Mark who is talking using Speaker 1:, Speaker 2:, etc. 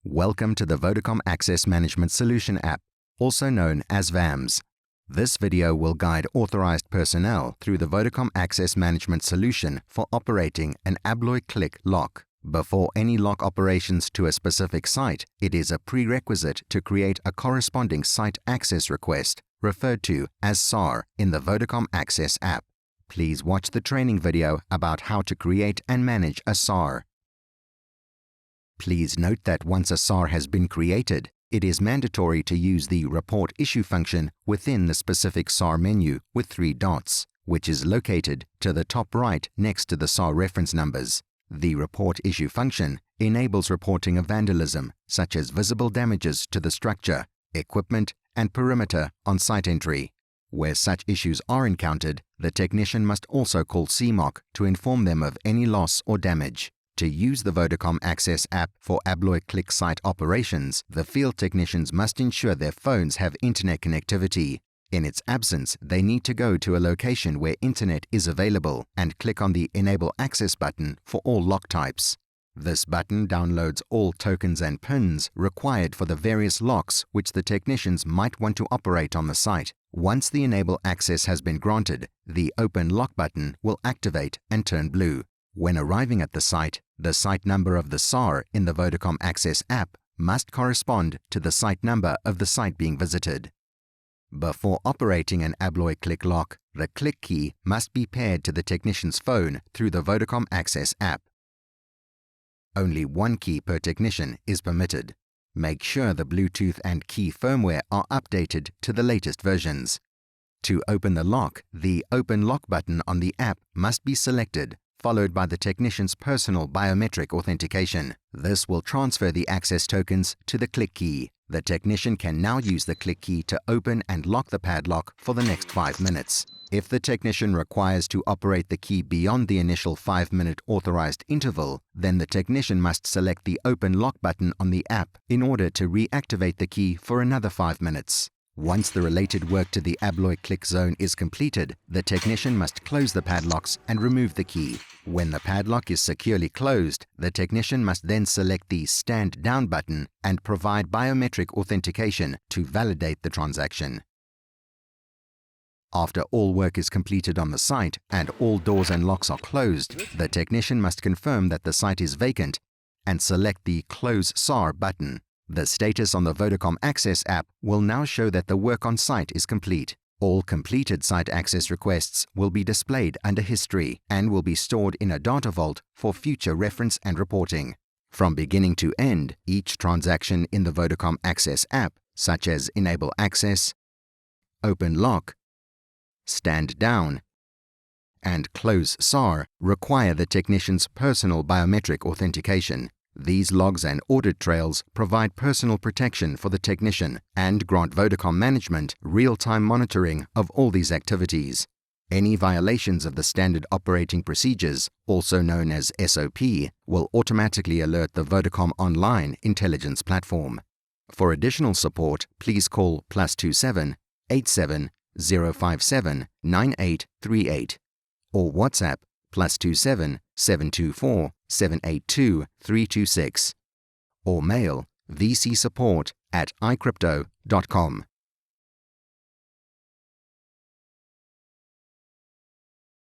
Speaker 1: Welcome to the Vodacom Access Management Solution app, also known as VAMS. This video will guide authorized personnel through the Vodacom Access Management Solution for operating an Abloy Cliq lock. Before any lock operations to a specific site, it is a prerequisite to create a corresponding site access request, referred to as SAR, in the Vodacom Access app. Please watch the training video about how to create and manage a SAR. Please note that once a SAR has been created, it is mandatory to use the Report Issue function within the specific SAR menu with 3 dots, which is located to the top right next to the SAR reference numbers. The Report Issue function enables reporting of vandalism, such as visible damages to the structure, equipment, and perimeter on site entry. Where such issues are encountered, the technician must also call CMOC to inform them of any loss or damage. To use the Vodacom Access app for Abloy Cliq site operations, the field technicians must ensure their phones have internet connectivity. In its absence, they need to go to a location where internet is available and click on the Enable Access button for all lock types. This button downloads all tokens and pins required for the various locks which the technicians might want to operate on the site. Once the Enable Access has been granted, the Open Lock button will activate and turn blue. When arriving at the site number of the SAR in the Vodacom Access app must correspond to the site number of the site being visited. Before operating an Abloy Cliq lock, the Cliq key must be paired to the technician's phone through the Vodacom Access app. Only one key per technician is permitted. Make sure the Bluetooth and key firmware are updated to the latest versions. To open the lock, the Open Lock button on the app must be selected, followed by the technician's personal biometric authentication. This will transfer the access tokens to the Cliq key. The technician can now use the Cliq key to open and lock the padlock for the next 5 minutes. If the technician requires to operate the key beyond the initial 5-minute authorized interval, then the technician must select the Open Lock button on the app in order to reactivate the key for another 5 minutes. Once the related work to the Abloy Cliq zone is completed, the technician must close the padlocks and remove the key. When the padlock is securely closed, the technician must then select the Stand Down button and provide biometric authentication to validate the transaction. After all work is completed on the site and all doors and locks are closed, the technician must confirm that the site is vacant and select the Close SAR button. The status on the Vodacom Access app will now show that the work on site is complete. All completed site access requests will be displayed under History and will be stored in a data vault for future reference and reporting. From beginning to end, each transaction in the Vodacom Access app, such as Enable Access, Open Lock, Stand Down, and Close SAR, require the technician's personal biometric authentication. These logs and audit trails provide personal protection for the technician and grant Vodacom management real-time monitoring of all these activities. Any violations of the Standard Operating Procedures, also known as SOP, will automatically alert the Vodacom Online Intelligence Platform. For additional support, please call +27 87 057 9838 or WhatsApp +27 724 782 326 or mail vcsupport@icrypto.com.